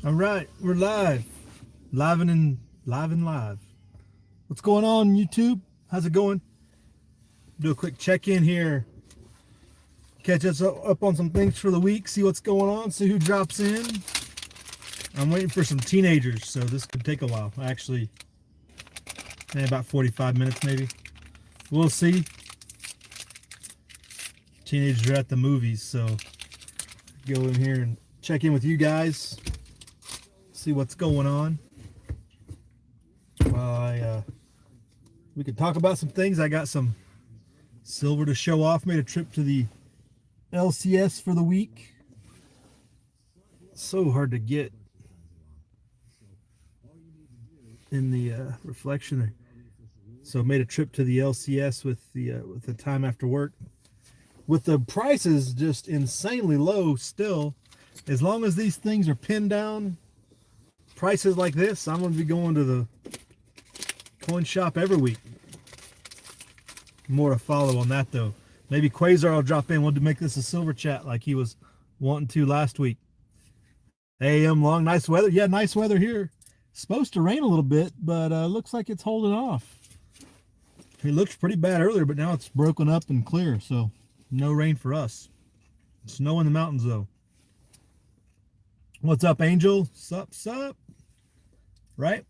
All right, we're live, live. What's going on, YouTube? How's it going? Do a quick check-in here. Catch us up on some things for the week. See what's going on. See who drops in. I'm waiting for some teenagers, so this could take a while. Actually, about 45 minutes maybe. We'll see. Teenagers are at the movies, so go in here and check in with you guys. See what's going on. We could talk about some things. I got some silver to show off. Made a trip to the LCS for the week. So hard to get in the reflection there. So made a trip to the LCS with the time after work. With the prices just insanely low still, as long as these things are pinned down, prices like this, I'm going to be going to the coin shop every week. More to follow on that though. Maybe Quasar will drop in. We'll make this a silver chat like he was wanting to last week. AM long, nice weather. Yeah, nice weather here. Supposed to rain a little bit, but looks like it's holding off. It looked pretty bad earlier, but now it's broken up and clear, so no rain for us. Snow in the mountains though. What's up, Angel? Sup? Right?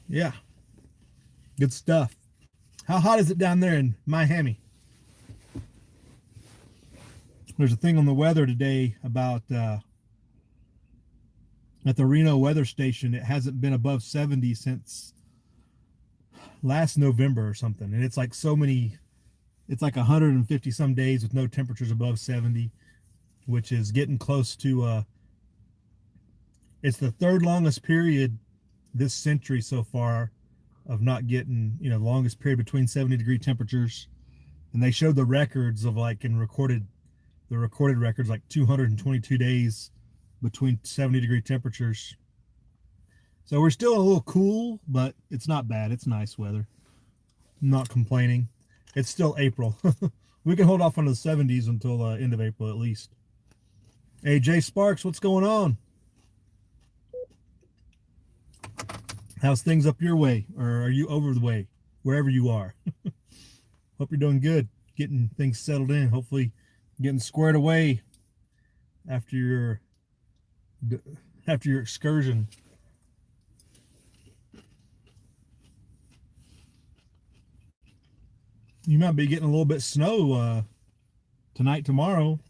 Yeah. Good stuff. How hot is it down there in Miami? There's a thing on the weather today about at the Reno weather station. It hasn't been above 70 since last November or something. And it's like it's like 150 some days with no temperatures above 70, which is getting close to, it's the third longest period this century so far of not getting, the longest period between 70-degree temperatures. And they showed the records of the recorded records, like 222 days between 70-degree temperatures. So we're still a little cool, but it's not bad. It's nice weather. I'm not complaining. It's still April. We can hold off on the 70s until end of April at least. Hey, Jay Sparks, what's going on? How's things up your way? Or are you over the way? Wherever you are. Hope you're doing good. Getting things settled in. Hopefully getting squared away after your excursion. You might be getting a little bit of snow tonight, tomorrow,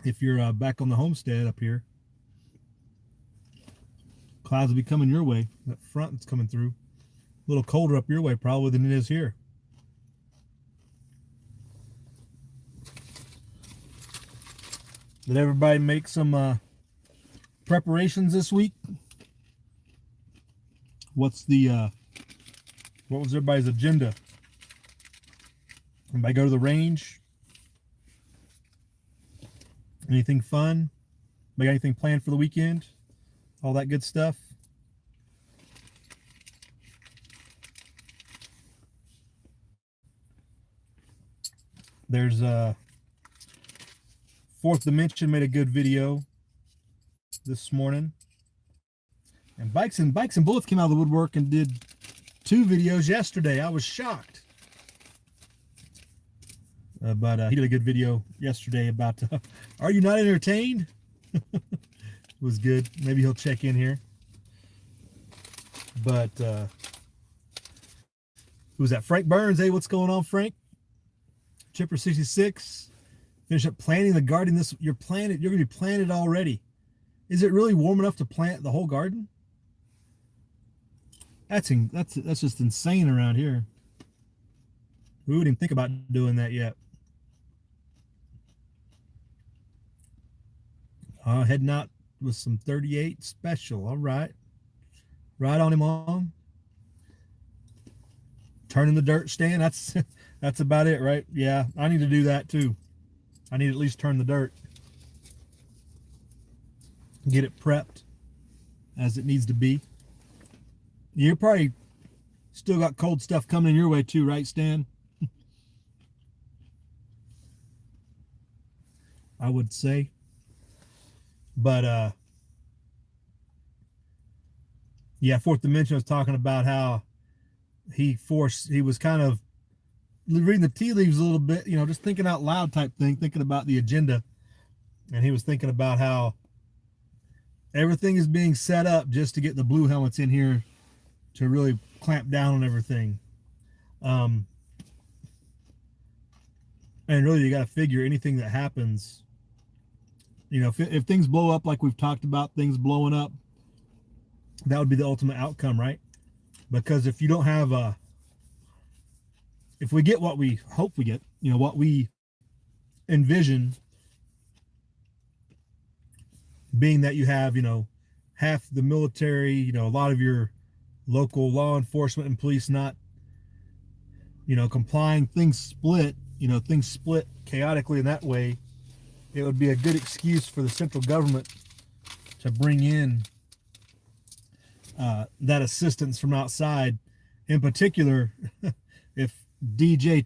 if you're back on the homestead up here. Clouds will be coming your way. That front that's coming through. A little colder up your way probably than it is here. Did everybody make some preparations this week? What was everybody's agenda? Everybody go to the range? Anything fun? Got anything planned for the weekend? All that good stuff. There's Fourth Dimension made a good video this morning. And Bikes and Bullets came out of the woodwork and did 2 videos yesterday. I was shocked. But he did a good video yesterday about are you not entertained? It was good. Maybe he'll check in here. But who's that? Frank Burns. Hey, what's going on, Frank? Chipper 66. Finish up planting the garden. You're gonna be planted already. Is it really warm enough to plant the whole garden? That's just insane around here. We wouldn't even think about doing that yet. Heading out with some 38 special. All right. Right on him on. Turning the dirt stand. That's about it, right? Yeah, I need to do that too. I need to at least turn the dirt. Get it prepped as it needs to be. You probably still got cold stuff coming your way too, right, Stan? I would say. But Yeah, Fourth Dimension was talking about how he was kind of reading the tea leaves a little bit, just thinking out loud type thing, thinking about the agenda. And he was thinking about how everything is being set up just to get the blue helmets in here to really clamp down on everything. And really, you got to figure anything that happens, if things blow up like we've talked about, things blowing up, that would be the ultimate outcome, right? Because if you don't have if we get what we hope we get, what we envision, being that you have, half the military, a lot of your local law enforcement and police not, complying, things split chaotically in that way, it would be a good excuse for the central government to bring in that assistance from outside. In particular, if DJ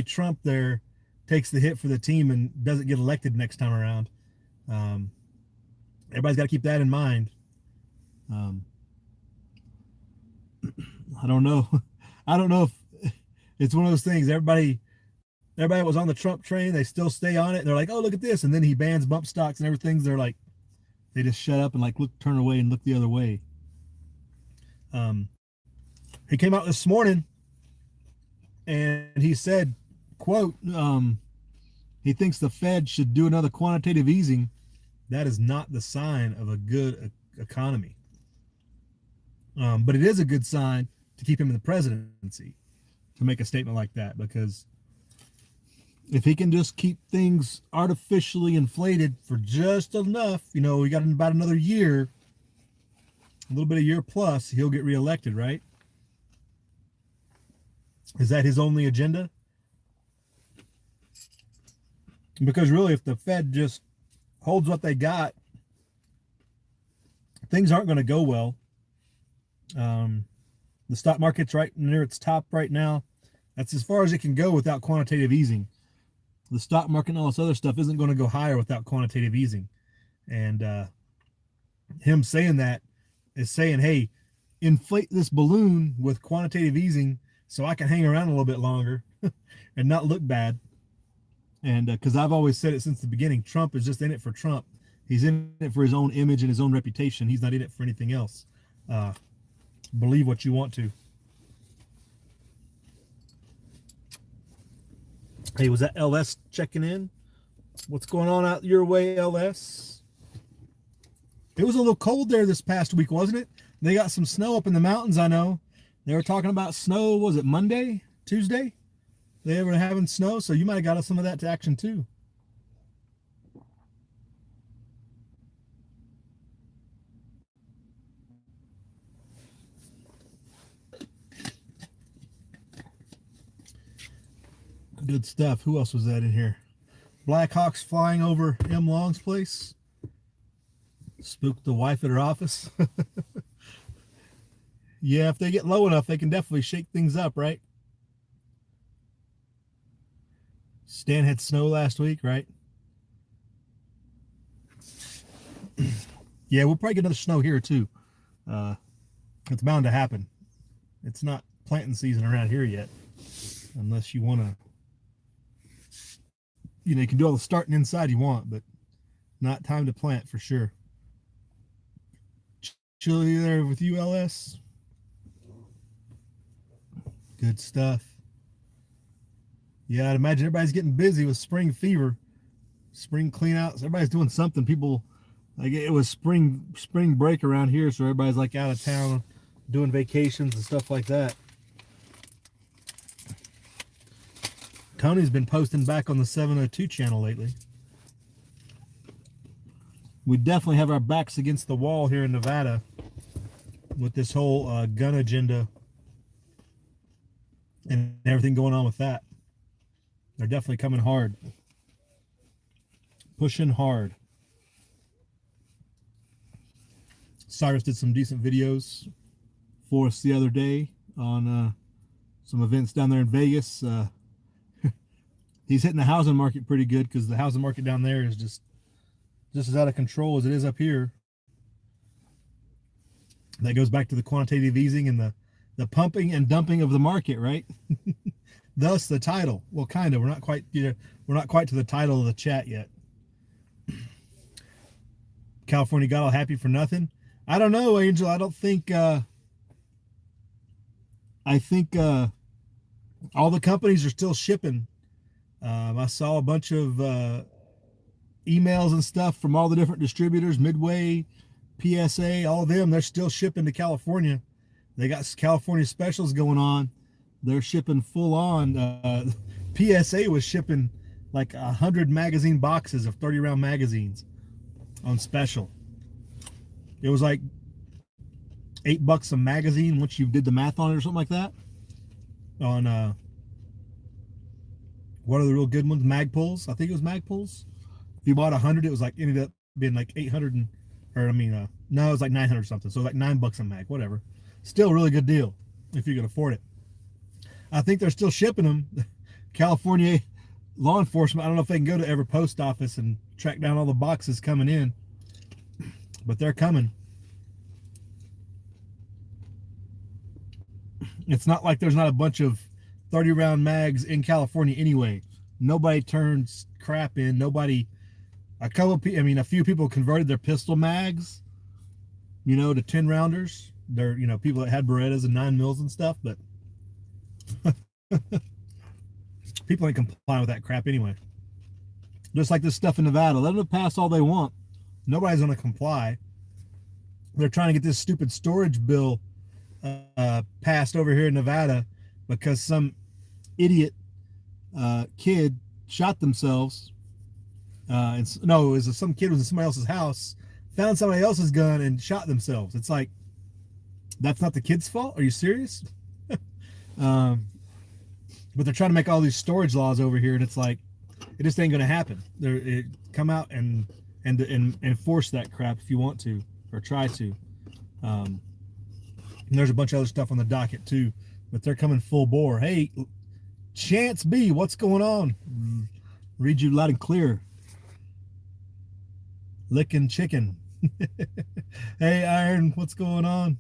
Trump there takes the hit for the team and doesn't get elected next time around, everybody's got to keep that in mind. I don't know. I don't know if it's one of those things. Everybody was on the Trump train. They still stay on it. And they're like, oh, look at this. And then he bans bump stocks and everything. They're like, they just shut up and like turn away and look the other way. He came out this morning and he said, quote, he thinks the Fed should do another quantitative easing. That is not the sign of a good economy. But it is a good sign to keep him in the presidency, to make a statement like that, because if he can just keep things artificially inflated for just enough, we got about another year, a little bit of year plus, he'll get reelected, right? Is that his only agenda? Because really, if the Fed just holds what they got, things aren't going to go well. The stock market's right near its top right now. That's as far as it can go without quantitative easing. The stock market and all this other stuff isn't going to go higher without quantitative easing. And him saying that is saying, hey, inflate this balloon with quantitative easing so I can hang around a little bit longer and not look bad. And because I've always said it since the beginning, Trump is just in it for Trump. He's in it for his own image and his own reputation. He's not in it for anything else. Believe what you want to. Hey, was that LS checking in? What's going on out your way, LS? It was a little cold there this past week, wasn't it? They got some snow up in the mountains, I know. They were talking about snow, was it Monday? Tuesday? They were having snow, so you might have got some of that to action too. Good stuff. Who else was that in here? Blackhawks flying over M. Long's place. Spooked the wife at her office. Yeah, if they get low enough, they can definitely shake things up, right? Stan had snow last week, right? Yeah, we'll probably get another snow here too. It's bound to happen. It's not planting season around here yet, unless you want to. You can do all the starting inside you want, but not time to plant for sure. Chilly there with you, LS. Good stuff. Yeah, I'd imagine everybody's getting busy with spring fever, spring clean outs. Everybody's doing something. People, like, it was spring break around here, so everybody's like out of town doing vacations and stuff like that. Tony's been posting back on the 702 channel lately. We definitely have our backs against the wall here in Nevada with this whole gun agenda and everything going on with that. They're definitely coming hard. Pushing hard. Cyrus did some decent videos for us the other day on some events down there in Vegas. He's hitting the housing market pretty good because the housing market down there is just as out of control as it is up here. That goes back to the quantitative easing and the pumping and dumping of the market, right? Thus the title. Well, kind of. We're not quite, we're not quite to the title of the chat yet. California got all happy for nothing. I don't know, Angel. I don't think. I think all the companies are still shipping. I saw a bunch of emails and stuff from all the different distributors, Midway, PSA, all of them. They're still shipping to California. They got California specials going on. They're shipping full on. PSA was shipping like 100 magazine boxes of 30 round magazines on special. It was like $8 a magazine once you did the math on it or something like that. On what are the real good ones? Magpulls. I think it was Magpulls. If you bought 100, it was like ended up being like 800 and, or I mean, no, it was like 900 something. So like $9 a mag, whatever. Still a really good deal if you can afford it. I think they're still shipping them. California law enforcement, I don't know if they can go to every post office and track down all the boxes coming in, but they're coming. It's not like there's not a bunch of 30 round mags in California anyway. Nobody turns crap in. Nobody, a few people converted their pistol mags, to 10 rounders. They're, people that had Berettas and 9mm and stuff, but people ain't complying with that crap anyway. Just like this stuff in Nevada. Let them pass all they want. Nobody's going to comply. They're trying to get this stupid storage bill passed over here in Nevada because some idiot kid shot themselves. Some kid was in somebody else's house, found somebody else's gun and shot themselves. It's like, that's not the kid's fault? Are you serious? But they're trying to make all these storage laws over here, and it's like, it just ain't going to happen. Come out and enforce that crap if you want to, or try to. And there's a bunch of other stuff on the docket too, but they're coming full bore. Hey, Chance B, what's going on? Read you loud and clear. Licking chicken. Hey, Iron, what's going on?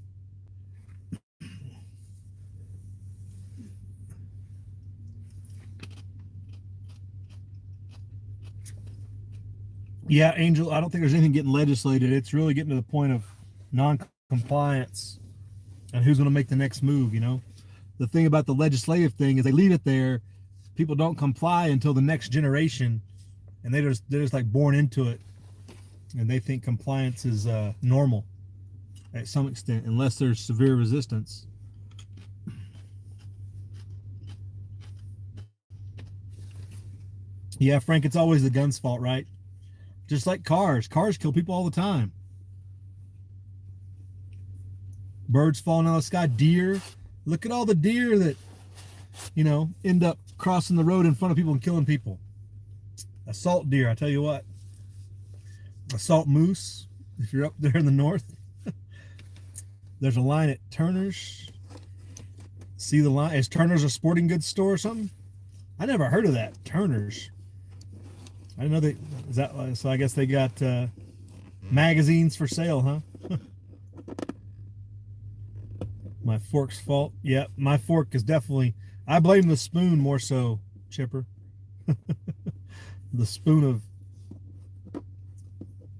Yeah, Angel, I don't think there's anything getting legislated. It's really getting to the point of non-compliance and who's going to make the next move, The thing about the legislative thing is they leave it there. People don't comply until the next generation, and they're just like born into it. And they think compliance is normal at some extent, unless there's severe resistance. Yeah, Frank, it's always the gun's fault, right? Just like cars. Cars kill people all the time. Birds falling out of the sky. Deer. Look at all the deer that, end up crossing the road in front of people and killing people. Assault deer, I tell you what. Assault moose, if you're up there in the north. There's a line at Turner's. See the line? Is Turner's a sporting goods store or something? I never heard of that. Turner's. I didn't know is that, so I guess they got magazines for sale, huh? My fork's fault. Yeah, my fork is definitely, I blame the spoon more so, Chipper. The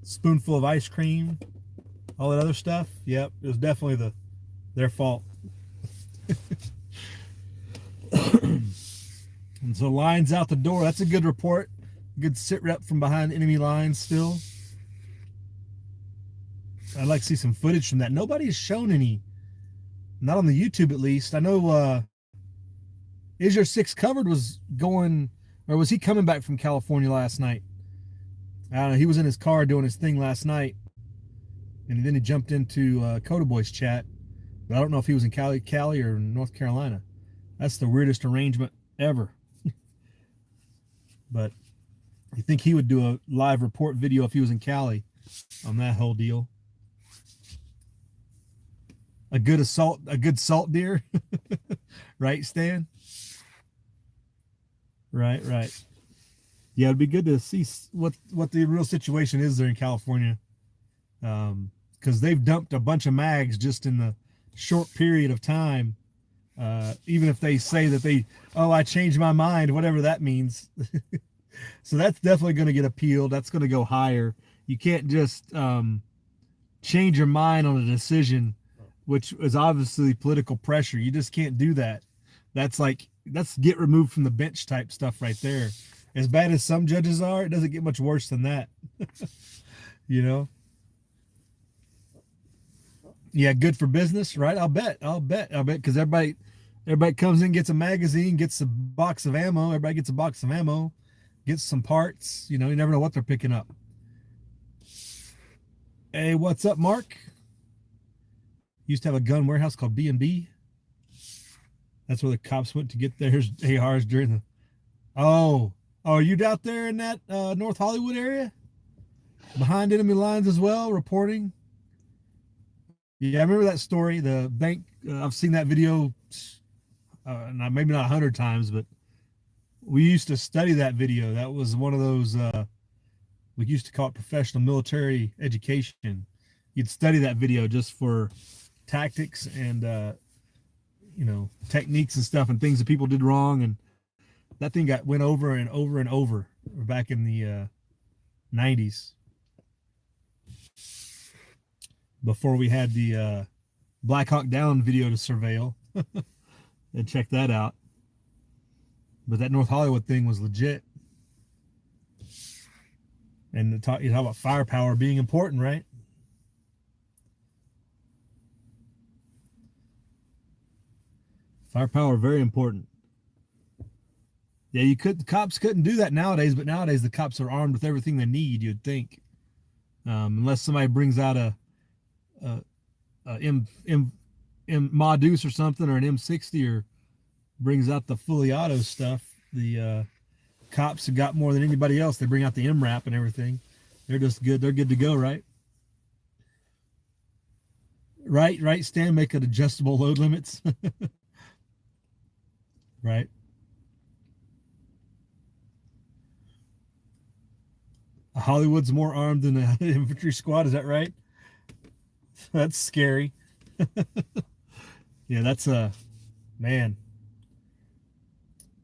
spoonful of ice cream, all that other stuff. Yep, it was definitely their fault. And so lines out the door. That's a good report. Good sit rep from behind enemy lines still. I'd like to see some footage from that. Nobody's shown any, not on the YouTube at least. I know Is Your Six Covered was going, or was he coming back from California last night? I don't know. He was in his car doing his thing last night, and then he jumped into Coda Boys chat. But I don't know if he was in Cali or North Carolina. That's the weirdest arrangement ever. But you think he would do a live report video if he was in Cali on that whole deal? A good salt deer, right, Stan? Right. Yeah, it'd be good to see what the real situation is there in California. because they've dumped a bunch of mags just in the short period of time. Even if they say that I changed my mind, whatever that means. So that's definitely going to get appealed. That's going to go higher. You can't just change your mind on a decision, which is obviously political pressure. You just can't do that. That's get removed from the bench type stuff right there. As bad as some judges are, it doesn't get much worse than that. You know? Yeah, good for business, right? I'll bet because everybody comes in, gets a magazine, gets a box of ammo. Everybody gets a box of ammo, gets some parts. You know, you never know what they're picking up. Hey, what's up, Mark? Used to have a gun warehouse called B&B. That's where the cops went to get their ARs during the. Oh, are you out there in that North Hollywood area? Behind enemy lines as well, reporting. Yeah, I remember that story. The bank. I've seen that video. Maybe not 100 times, but we used to study that video. That was one of those. We used to call it professional military education. You'd study that video just for tactics and techniques and stuff and things that people did wrong, and that thing went over and over and over back in the 90s, before we had the Black Hawk Down video to surveil and check that out. But that North Hollywood thing was legit. And you talk about firepower being important, right? Firepower, very important. Yeah, the cops couldn't do that nowadays, but nowadays the cops are armed with everything they need, you'd think. Unless somebody brings out a Ma Deuce or something, or an M60, or brings out the fully auto stuff. The cops have got more than anybody else. They bring out the MRAP and everything. They're just good. They're good to go, right? Right, Stan, make it adjustable load limits. Right. Hollywood's more armed than an infantry squad. Is that right? That's scary. Yeah, that's man.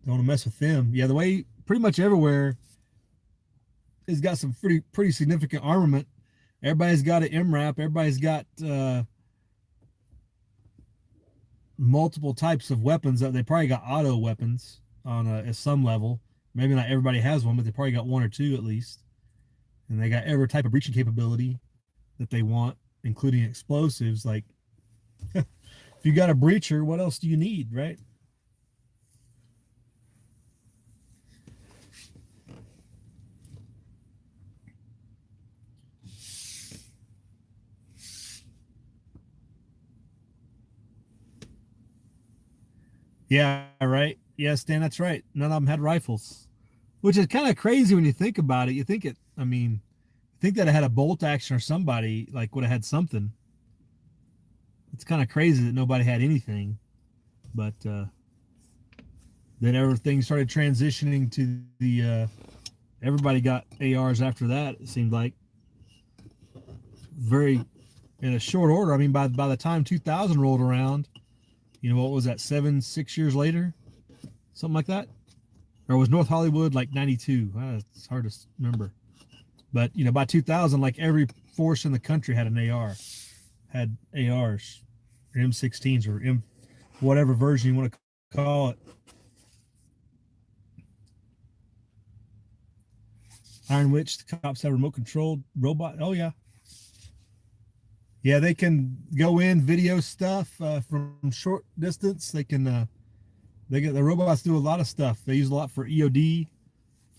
Don't want to mess with them. Yeah, the way pretty much everywhere has got some pretty significant armament. Everybody's got an MRAP. Everybody's got multiple types of weapons. They probably got auto weapons on at some level. Maybe not everybody has one, but they probably got one or two at least. And they got every type of breaching capability that they want, including explosives. Like, if you got a breacher, what else do you need, right? Yeah, right. Yeah, Stan, that's right. None of them had rifles, which is kind of crazy when you think about it. You think that it had a bolt action, or somebody like would have had something. It's kind of crazy that nobody had anything, but then everything started transitioning to the everybody got ARs after that. It seemed like very in a short order. I mean, by the time 2000 rolled around, what was that, 6 years later, something like that? Or was North Hollywood like 92? It's hard to remember. But by 2000, like every force in the country had an AR, had ARs, or M16s, or whatever version you want to call it. Iron Witch, the cops have remote controlled robot. Oh yeah. Yeah, they can go in, video stuff from short distance. They can the robots do a lot of stuff. They use a lot for EOD,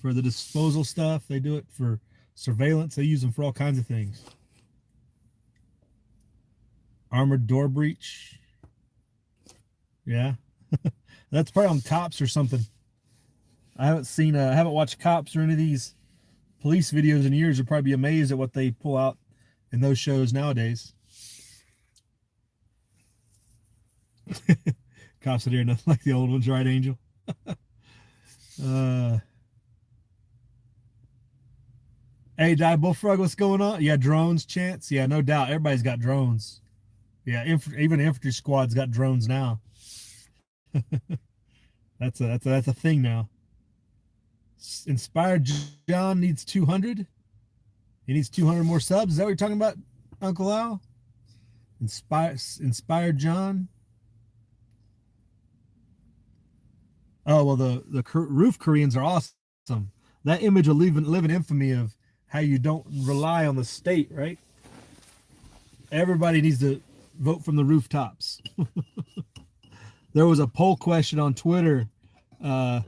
for the disposal stuff. They do it for surveillance. They use them for all kinds of things. Armored door breach. Yeah. That's probably on Cops or something. I haven't watched Cops or any of these police videos in years. You'll probably be amazed at what they pull out in those shows nowadays. Cops are here, nothing like the old ones, right, Angel? Hey, Die Bullfrog, what's going on? Yeah, drones, Chance. Yeah, no doubt. Everybody's got drones. Yeah, even infantry squad's got drones now. That's a thing now. Inspired John needs 200. He needs 200 more subs. Is that what you're talking about, Uncle Al? Inspired John. Oh well, the roof Koreans are awesome. That image will live in infamy of how you don't rely on the state, right? Everybody needs to vote from the rooftops. There was a poll question on Twitter. Uh,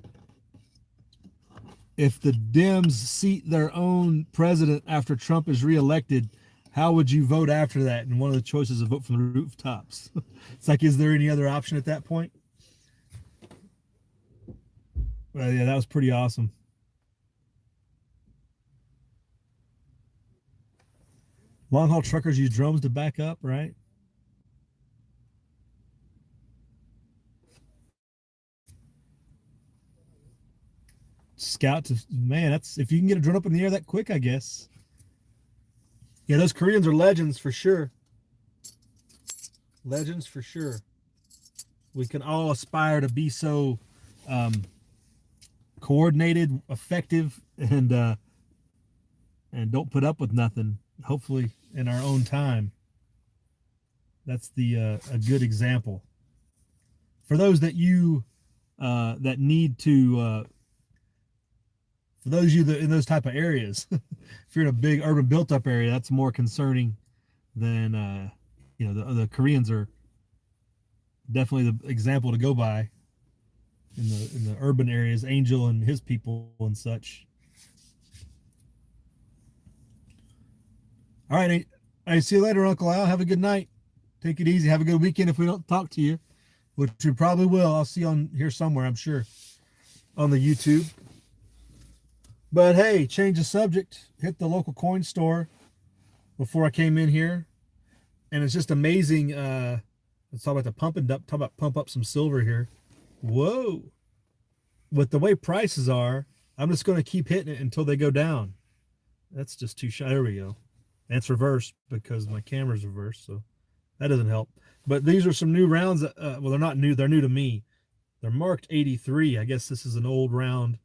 if the Dems seat their own president after Trump is reelected, how would you vote after that? And one of the choices is vote from the rooftops. It's like, is there any other option at that point? Well, yeah, that was pretty awesome. Long haul truckers use drones to back up, right? Scout to man, that's if you can get a drone up in the air that quick, I guess. Yeah, those Koreans are legends for sure. Legends for sure. We can all aspire to be so um, coordinated, effective, and don't put up with nothing. Hopefully, in our own time. That's the a good example for those that you that need to. For those of you that in those type of areas, if you're in a big urban built-up area, that's more concerning than the Koreans are definitely the example to go by in the urban areas. Angel and his people and such. All right, I see you later, Uncle Al. Have a good night. Take it easy. Have a good weekend. If we don't talk to you, which we probably will, I'll see you on here somewhere, I'm sure, on the YouTube. But hey, change the subject. Hit the local coin store before I came in here, and it's just amazing. Let's talk about the pump and dump. Talk about pump up some silver here. Whoa! With the way prices are, I'm just going to keep hitting it until they go down. That's just too shy. There we go. And it's reversed because my camera's reversed, so that doesn't help. But these are some new rounds. Well, they're not new. They're new to me. They're marked 83. I guess this is an old round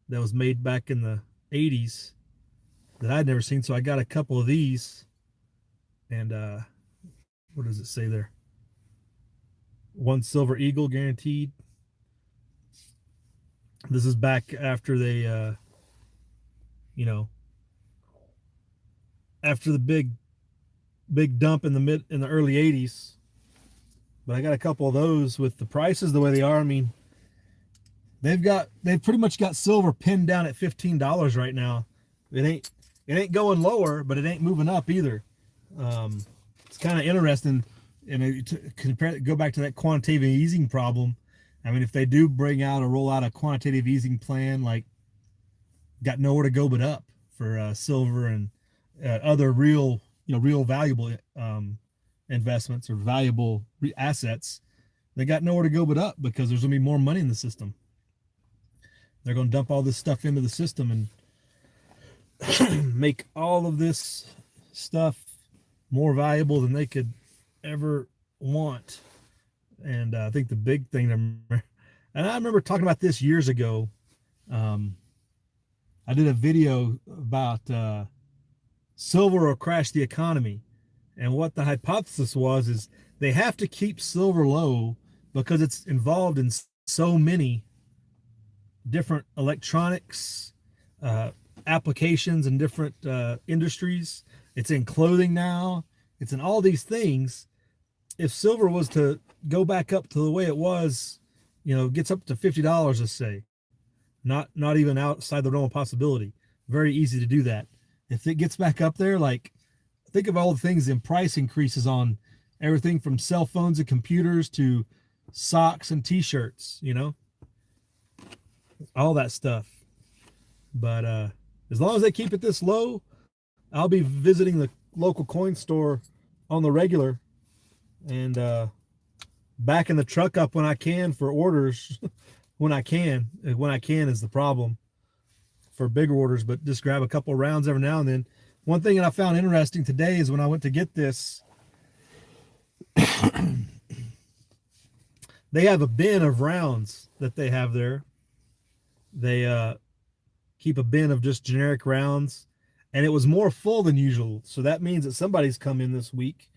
that was made back in the 80s that I'd never seen. So I got a couple of these. And what does it say there? One Silver Eagle guaranteed. This is back after they, after the big dump in the early 80s. But I got a couple of those with the prices the way they are. I mean, they've pretty much got silver pinned down at $15 right now. It ain't going lower, but it ain't moving up either. It's kind of interesting, and go back to that quantitative easing problem. I mean, if they do roll out a quantitative easing plan, like, got nowhere to go but up for silver and other real valuable investments or valuable assets. They got nowhere to go but up because there's gonna be more money in the system. They're going to dump all this stuff into the system and make all of this stuff more valuable than they could ever want. And I think the big thing, and I remember talking about this years ago. I did a video about silver will crash the economy. And what the hypothesis was is they have to keep silver low because it's involved in so many different electronics applications and different industries. It's in clothing now. It's in all these things. If silver was to go back up to the way it was, gets up to $50, let's say, not even outside the realm of possibility. Very easy to do that. If it gets back up there, like, think of all the things in price increases on everything from cell phones and computers to socks and t-shirts, all that stuff. But as long as they keep it this low, I'll be visiting the local coin store on the regular and backing the truck up when I can for orders. When I can is the problem. for bigger orders, but just grab a couple of rounds every now and then. One thing that I found interesting today is when I went to get this, they have a bin of rounds that they have there. They keep a bin of just generic rounds, and it was more full than usual. So that means that somebody's come in this week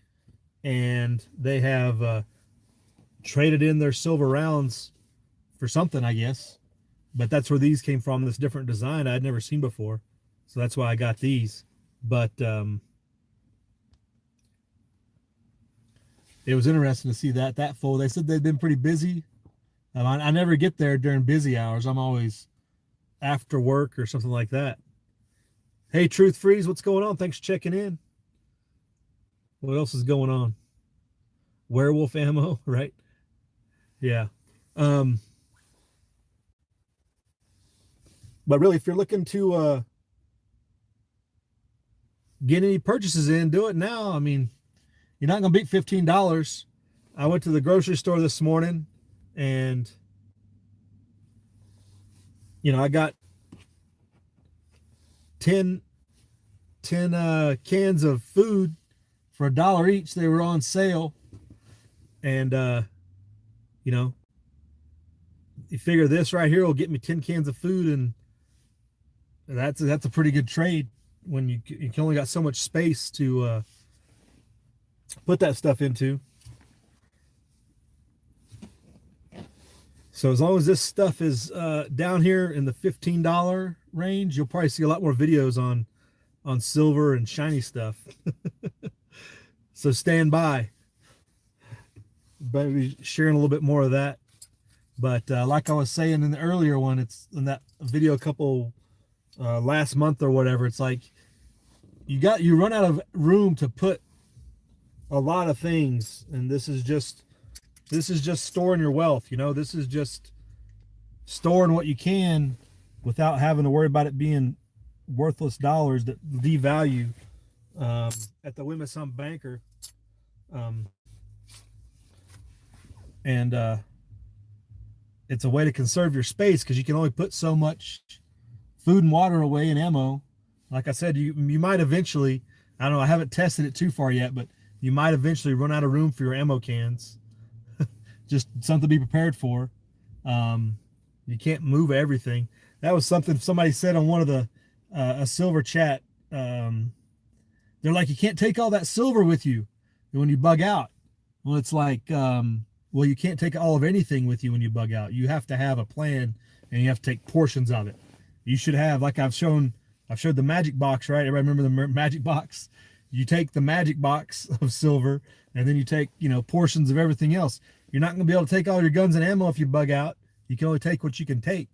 and they have traded in their silver rounds for something, I guess. But that's where these came from, this different design I'd never seen before. So that's why I got these. But it was interesting to see that full. They said they've been pretty busy. I never get there during busy hours. I'm always after work or something like that. Hey, Truth Freeze, what's going on? Thanks for checking in. What else is going on? Werewolf ammo, right? Yeah. But really, if you're looking to get any purchases in, do it now. I mean, you're not going to beat $15. I went to the grocery store this morning and, I got 10 cans of food for $1 each. They were on sale. And, you figure this right here will get me 10 cans of food, and that's a pretty good trade when you can only got so much space to put that stuff into. So as long as this stuff is down here in the $15 range, you'll probably see a lot more videos on silver and shiny stuff. So stand by. Maybe sharing a little bit more of that. But like I was saying in the earlier one, it's in that video a couple last month or whatever, it's like you run out of room to put a lot of things, and this is just storing your wealth. This is just storing what you can without having to worry about it being worthless dollars that devalue at the whim of some banker. And it's a way to conserve your space, because you can only put so much food and water away and ammo. Like I said, you might eventually, I don't know, I haven't tested it too far yet, but you might eventually run out of room for your ammo cans. Just something to be prepared for. You can't move everything. That was something somebody said on one of the a silver chat. They're like, you can't take all that silver with you when you bug out. Well, it's like, well, you can't take all of anything with you when you bug out. You have to have a plan, and you have to take portions of it. You should have, like I've showed the magic box, right? Everybody remember the magic box? You take the magic box of silver, and then you take, portions of everything else. You're not going to be able to take all your guns and ammo if you bug out. You can only take what you can take,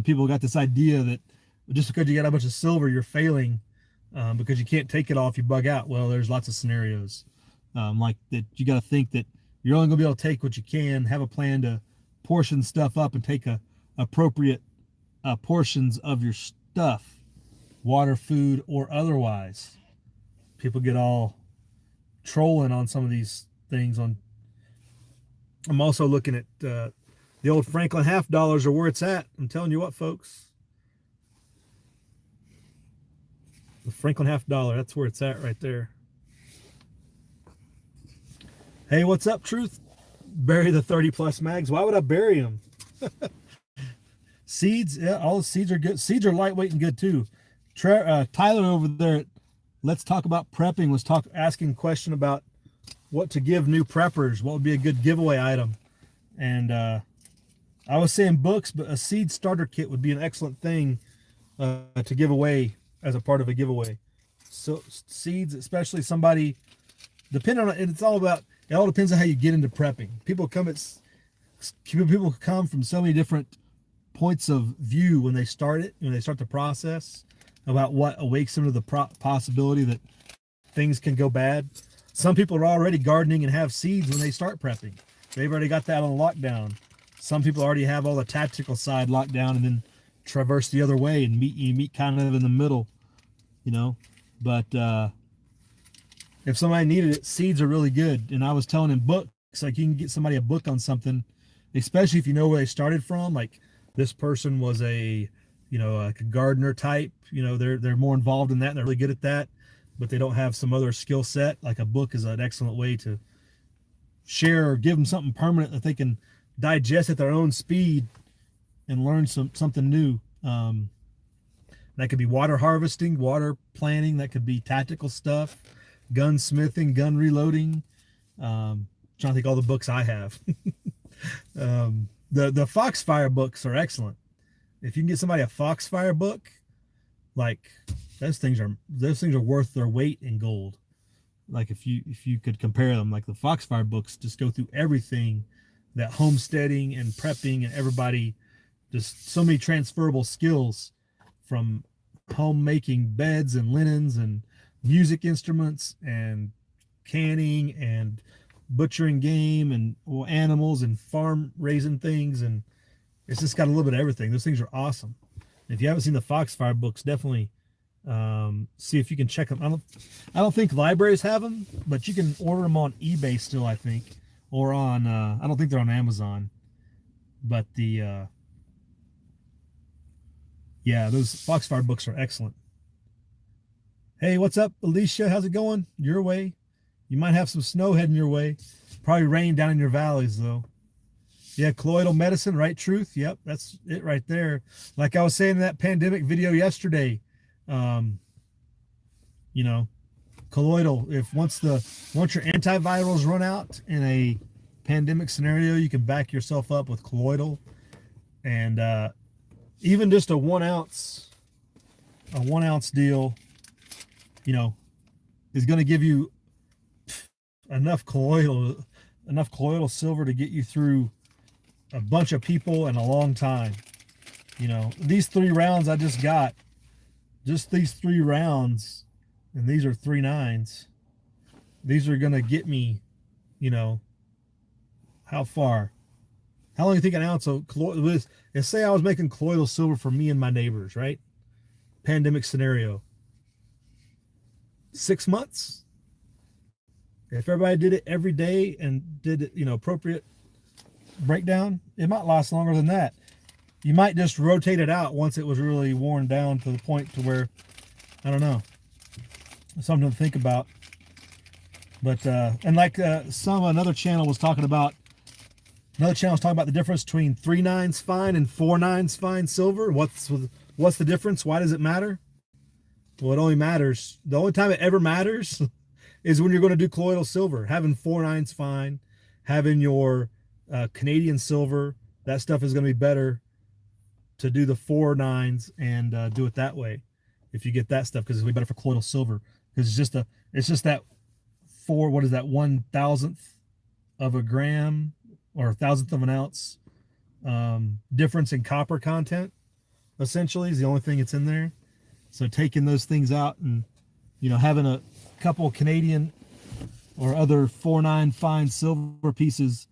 People got this idea that just because you got a bunch of silver, you're failing because you can't take it all if you bug out. Well, there's lots of scenarios like that. You got to think that you're only going to be able to take what you can, have a plan to portion stuff up and take appropriate portions of your stuff, water, food, or otherwise. People get all trolling on some of these things. I'm also looking at the old Franklin half dollars are where it's at. I'm telling you what, folks. The Franklin half dollar, that's where it's at right there. Hey, what's up, Truth? Bury the 30 plus mags. Why would I bury them? Seeds, yeah, all the seeds are good. Seeds are lightweight and good too. Tyler over there, Let's Talk About Prepping, was asking a question about what to give new preppers. What would be a good giveaway item? And I was saying books, but a seed starter kit would be an excellent thing to give away as a part of a giveaway. So seeds, especially somebody, depending on it, it all depends on how you get into prepping. People come from so many different points of view when they start the process, about what awakes them to the possibility that things can go bad. Some people are already gardening and have seeds when they start prepping. They've already got that on lockdown. Some people already have all the tactical side locked down and then traverse the other way and meet kind of in the middle, But if somebody needed it, seeds are really good. And I was telling him books, like you can get somebody a book on something, especially if you know where they started from. Like this person was a like a gardener type. They're more involved in that and they're really good at that, but they don't have some other skill set. Like a book is an excellent way to share or give them something permanent that they can digest at their own speed and learn something new. That could be water harvesting, water planning. That could be tactical stuff, gunsmithing, gun reloading. Trying to think all the books I have. The Foxfire books are excellent. If you can get somebody a Foxfire book, like those things are worth their weight in gold. Like if you could compare them, like the Foxfire books just go through everything that homesteading and prepping and everybody, just so many transferable skills from homemaking beds and linens and music instruments and canning and butchering game and animals and farm raising things, and it's just got a little bit of everything. Those things are awesome. If you haven't seen the Foxfire books, definitely see if you can check them. I don't think libraries have them, but you can order them on eBay still, I think, or on I don't think they're on Amazon, but the yeah, those Foxfire books are excellent. Hey, what's up, Alicia? How's it going? Your way? You might have some snow heading your way. Probably rain down in your valleys, though. Yeah, colloidal medicine, right? Truth. Yep, that's it right there. Like I was saying in that pandemic video yesterday, colloidal. If once your antivirals run out in a pandemic scenario, you can back yourself up with colloidal, and even just a 1 ounce deal, is going to give you enough colloidal silver to get you through a bunch of people in a long time. These 3 rounds I just got, just these 3 rounds, and these are 3 9s. These are going to get me, how far? How long do you think an ounce of colloidal was? And say I was making colloidal silver for me and my neighbors, right? Pandemic scenario. 6 months? If everybody did it every day and did it, appropriate breakdown, it might last longer than that. You might just rotate it out once it was really worn down to the point to where, I don't know, something to think about. But and like another channel was talking about the difference between 3 9s fine and 4 9s fine silver. What's the difference? Why does it matter? Well, it only matters. The only time it ever matters is when you're going to do colloidal silver. Having 4 9s fine, having your Canadian silver, that stuff is going to be better to do the 4 9s and do it that way. If you get that stuff, because it's way better for colloidal silver. Because it's just that 1,000th of a gram or 1,000th of an ounce difference in copper content, essentially, is the only thing that's in there. So taking those things out and having a couple Canadian or other 4 9 fine silver pieces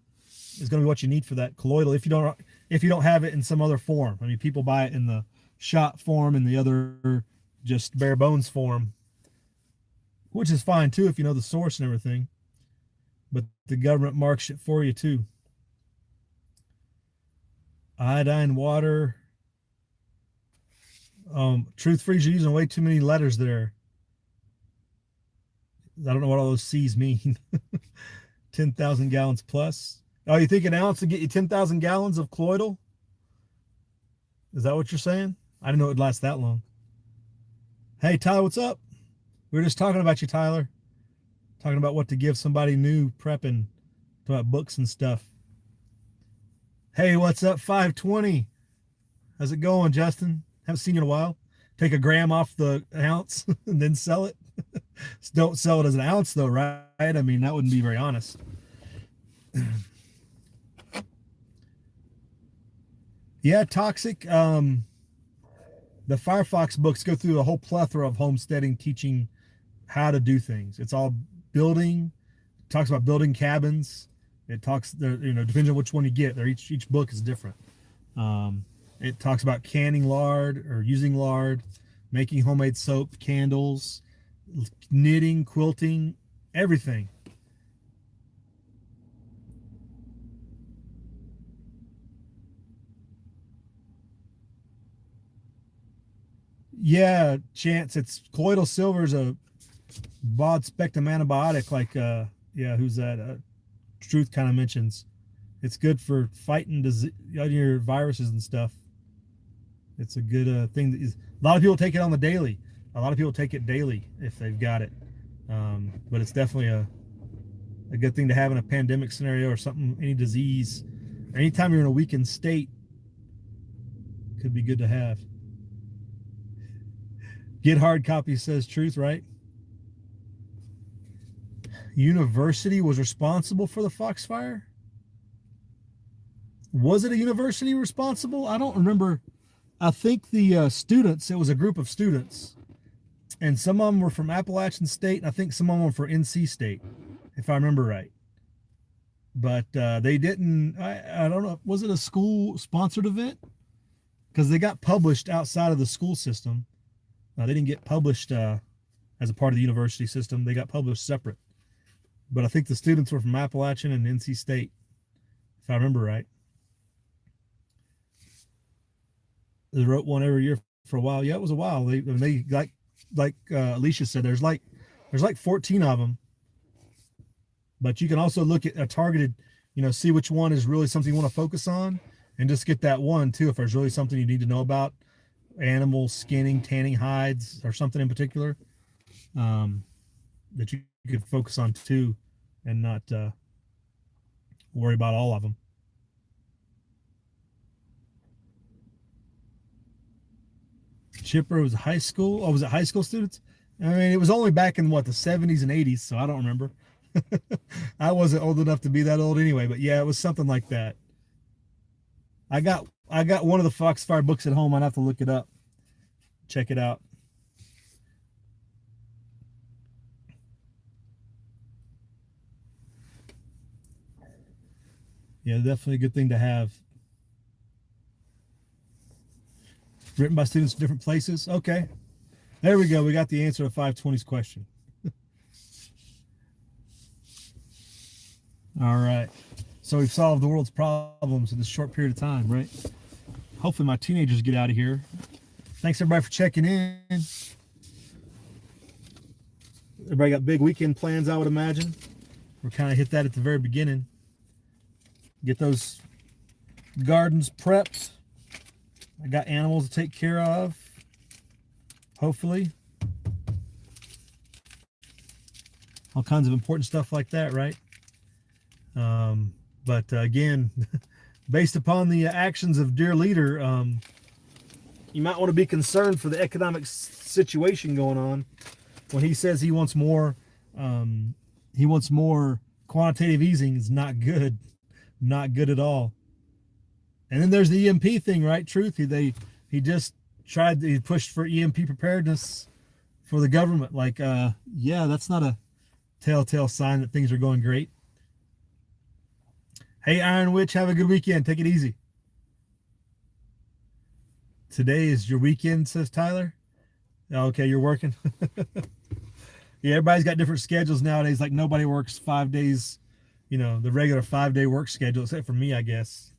is going to be what you need for that colloidal. If you don't have it in some other form, I mean, people buy it in the shot form and the other just bare bones form, which is fine too if you know the source and everything. But the government marks it for you too. Iodine water. Truth Freeze, you're using way too many letters there. I don't know what all those C's mean. 10,000 gallons plus. Oh, you think an ounce would get you 10,000 gallons of colloidal? Is that what you're saying? I didn't know it would last that long. Hey, Tyler, what's up? We were just talking about you, Tyler. Talking about what to give somebody new prepping, about books and stuff. Hey, what's up, 520? How's it going, Justin? Haven't seen you in a while. Take a gram off the ounce and then sell it. Don't sell it as an ounce, though, right? I mean, that wouldn't be very honest. Yeah, toxic. The Firefox books go through a whole plethora of homesteading, teaching how to do things. It's all building. It talks about building cabins. It talks, depends on which one you get. Each book is different. It talks about canning lard or using lard, making homemade soap, candles, knitting, quilting, everything. Yeah, Chance. It's colloidal silver is a broad spectrum antibiotic. Like, yeah, who's that? Truth kind of mentions it's good for fighting disease, your viruses and stuff. It's a good thing. A lot of people take it on the daily. A lot of people take it daily if they've got it. But it's definitely a good thing to have in a pandemic scenario or something, any disease. Anytime you're in a weakened state, could be good to have. Get hard copy says truth, right? University was responsible for the Foxfire? Was it a university responsible? I don't remember. I think the students, it was a group of students, and some of them were from Appalachian State, and I think some of them were from NC State, if I remember right. But they didn't, I don't know, was it a school sponsored event? Because they got published outside of the school system. They didn't get published as a part of the university system. They got published separate. But I think the students were from Appalachian and NC State, if I remember right. They wrote one every year for a while. Yeah, it was a while. They like Alicia said, there's like 14 of them. But you can also look at a targeted, see which one is really something you want to focus on, and just get that one too if there's really something you need to know about, animal skinning, tanning hides, or something in particular that you could focus on too, and not worry about all of them. Chipper was high school. Oh, was it high school students? I mean, it was only back in what, the 70s and 80s, so I don't remember. I wasn't old enough to be that old anyway, but yeah, it was something like that. I got one of the Foxfire books at home. I'd have to look it up. Check it out. Yeah, definitely a good thing to have. Written by students in different places. Okay. There we go. We got the answer to 520's question. All right. So we've solved the world's problems in this short period of time, right? Hopefully my teenagers get out of here. Thanks everybody for checking in. Everybody got big weekend plans, I would imagine. We're kind of hit that at the very beginning. Get those gardens prepped. I got animals to take care of, hopefully. All kinds of important stuff like that, right? But again, based upon the actions of dear leader, you might want to be concerned for the economic situation going on. When he says he wants more quantitative easing, is not good at all. And then there's the EMP thing, right? Truth. He just he pushed for EMP preparedness for the government. Like, yeah, that's not a telltale sign that things are going great. Hey, Iron Witch, have a good weekend. Take it easy. Today is your weekend, says Tyler. Okay, you're working. Yeah, everybody's got different schedules nowadays. Like nobody works 5 days, the regular 5-day work schedule, except for me, I guess.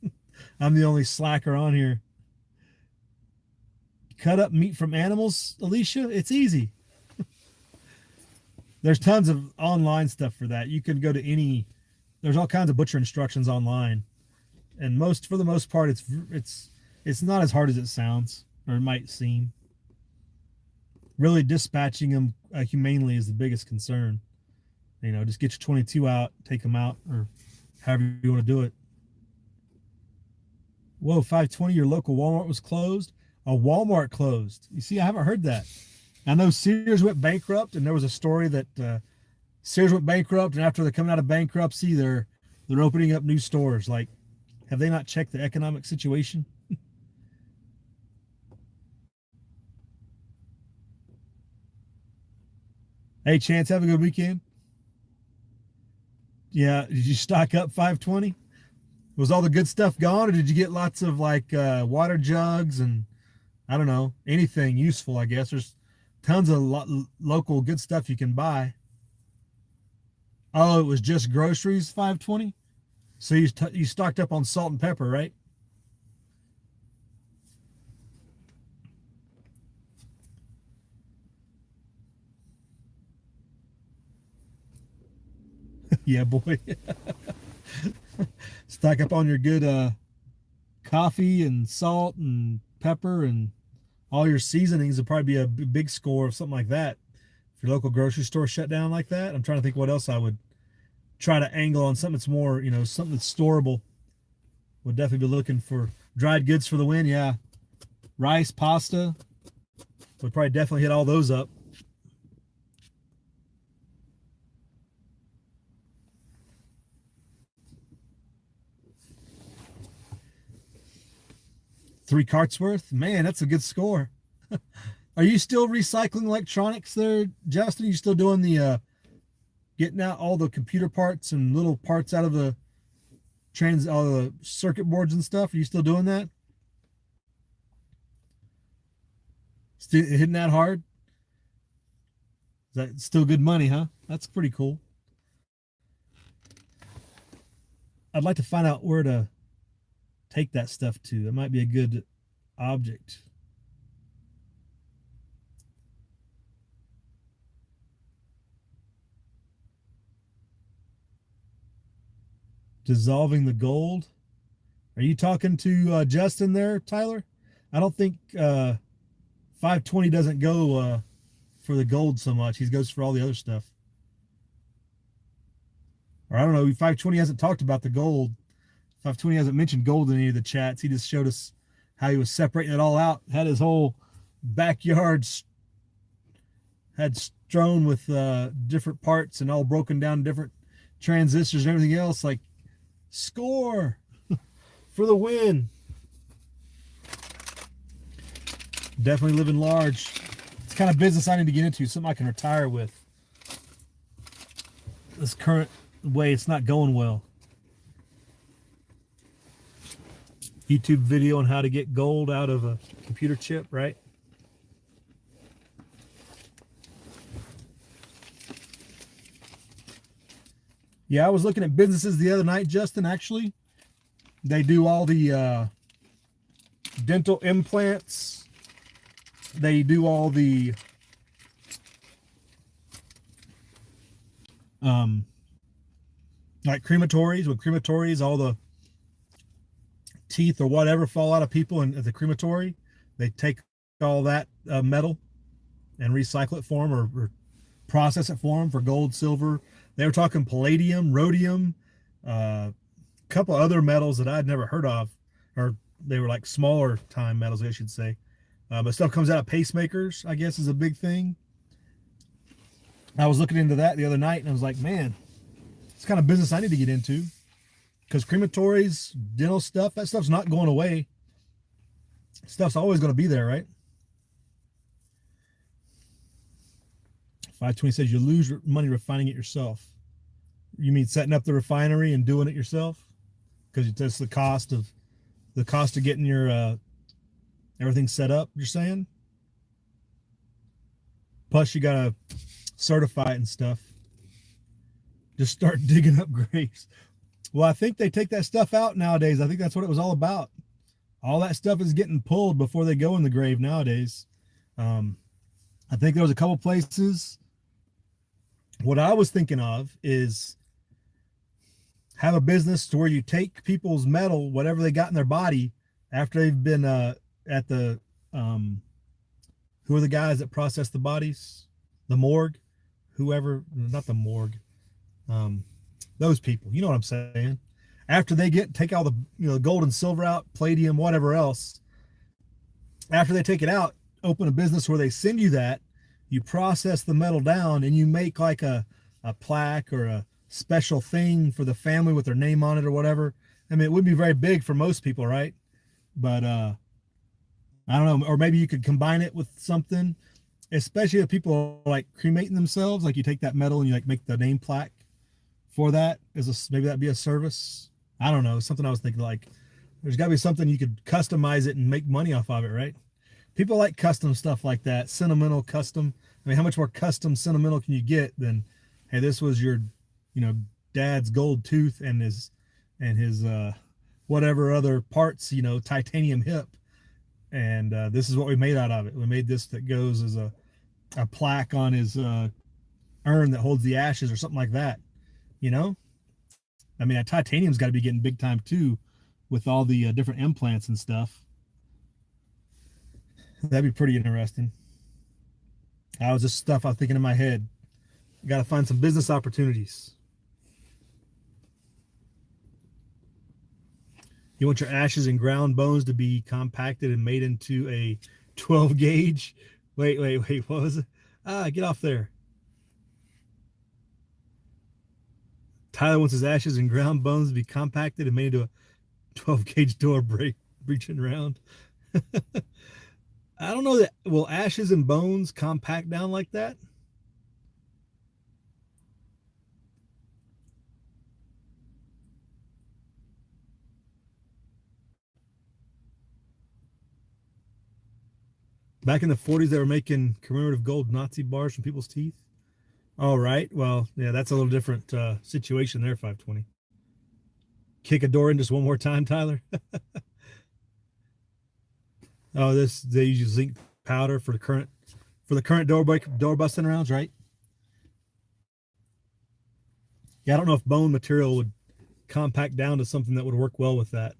I'm the only slacker on here. Cut up meat from animals, Alicia? It's easy. There's tons of online stuff for that. You can go to there's all kinds of butcher instructions online. And for the most part, it's not as hard as it sounds, or it might seem. Really dispatching them humanely is the biggest concern. Just get your 22 out, take them out, or however you want to do it. Whoa, 520, your local Walmart was closed? A Walmart closed. You see, I haven't heard that. I know Sears went bankrupt, and there was a story that Sears went bankrupt, and after they're coming out of bankruptcy, they're opening up new stores. Like, have they not checked the economic situation? Hey, Chance, have a good weekend. Yeah, did you stock up 520? Was all the good stuff gone, or did you get lots of water jugs and I don't know, anything useful? I guess there's tons of local good stuff you can buy. Oh, it was just groceries, 520. So you stocked up on salt and pepper, right? Yeah, boy. Stack up on your good coffee and salt and pepper and all your seasonings would probably be a big score of something like that. If your local grocery store shut down like that, I'm trying to think what else I would try to angle on something that's more, something that's storable. Would definitely be looking for dried goods for the win. Yeah, rice, pasta would probably definitely hit all those up. Three carts worth, man, that's a good score. Are you still recycling electronics there, Justin? Are you still doing the getting out all the computer parts and little parts out of the all the circuit boards and stuff? Are you still doing that? Still hitting that hard? Is that still good money, huh? That's pretty cool. I'd like to find out where to take that stuff to. That might be a good object. Dissolving the gold. Are you talking to Justin there, Tyler? I don't think 520 doesn't go for the gold so much. He goes for all the other stuff. Or I don't know. 520 hasn't talked about the gold. 520 hasn't mentioned gold in any of the chats. He just showed us how he was separating it all out. Had his whole backyard had strewn with different parts and all broken down different transistors and everything else. Like, score for the win. Definitely living large. It's the kind of business I need to get into, something I can retire with. This current way, it's not going well. YouTube video on how to get gold out of a computer chip, right? Yeah, I was looking at businesses the other night, Justin, actually. They do all the dental implants. They do all the like crematories. With crematories, all the teeth or whatever fall out of people at the crematory, they take all that metal and recycle it for them, or process it for them for gold, silver. They were talking palladium, rhodium, a couple other metals that I'd never heard of, or they were like smaller time metals, I should say. But stuff comes out of pacemakers, I guess, is a big thing. I was looking into that the other night, and I was like, man, it's the kind of business I need to get into. Because crematories, dental stuff, that stuff's not going away. Stuff's always going to be there, right? 520 says you lose money refining it yourself. You mean setting up the refinery and doing it yourself? Because it's just the cost of getting your everything set up, you're saying? Plus you gotta certify it and stuff. Just start digging up graves. Well, I think they take that stuff out nowadays. I think that's what it was all about. All that stuff is getting pulled before they go in the grave nowadays. I think there was a couple places. What I was thinking of is have a business to where you take people's metal, whatever they got in their body, after they've been at the who are the guys that process the bodies? The morgue, whoever, not the morgue. Those people, you know what I'm saying? After they take all the gold and silver out, palladium, whatever else. After they take it out, open a business where they send you that. You process the metal down and you make like a plaque or a special thing for the family with their name on it or whatever. I mean, it would be very big for most people, right? But I don't know, or maybe you could combine it with something, especially if people are like cremating themselves. Like you take that metal and you like make the name plaque for that. Maybe that'd be a service. I don't know, something I was thinking, like there's got to be something you could customize it and make money off of it, right? People like custom stuff like that, sentimental custom. I mean, how much more custom sentimental can you get than, hey, this was your, dad's gold tooth and his whatever other parts, titanium hip, and this is what we made out of it. We made this that goes as a plaque on his urn that holds the ashes or something like that. You know, I mean, titanium's got to be getting big time too, with all the different implants and stuff. That'd be pretty interesting. That was just stuff I was thinking in my head. Got to find some business opportunities. You want your ashes and ground bones to be compacted and made into a 12 gauge. Wait. What was it? Get off there. Tyler wants his ashes and ground bones to be compacted and made into a 12 gauge door breaching around. I don't know that. Will ashes and bones compact down like that? Back in the 40s, they were making commemorative gold Nazi bars from people's teeth. All right. Well, yeah, that's a little different situation there, 520. Kick a door in just one more time, Tyler. Oh, this they use zinc powder for the current door busting rounds, right? Yeah, I don't know if bone material would compact down to something that would work well with that.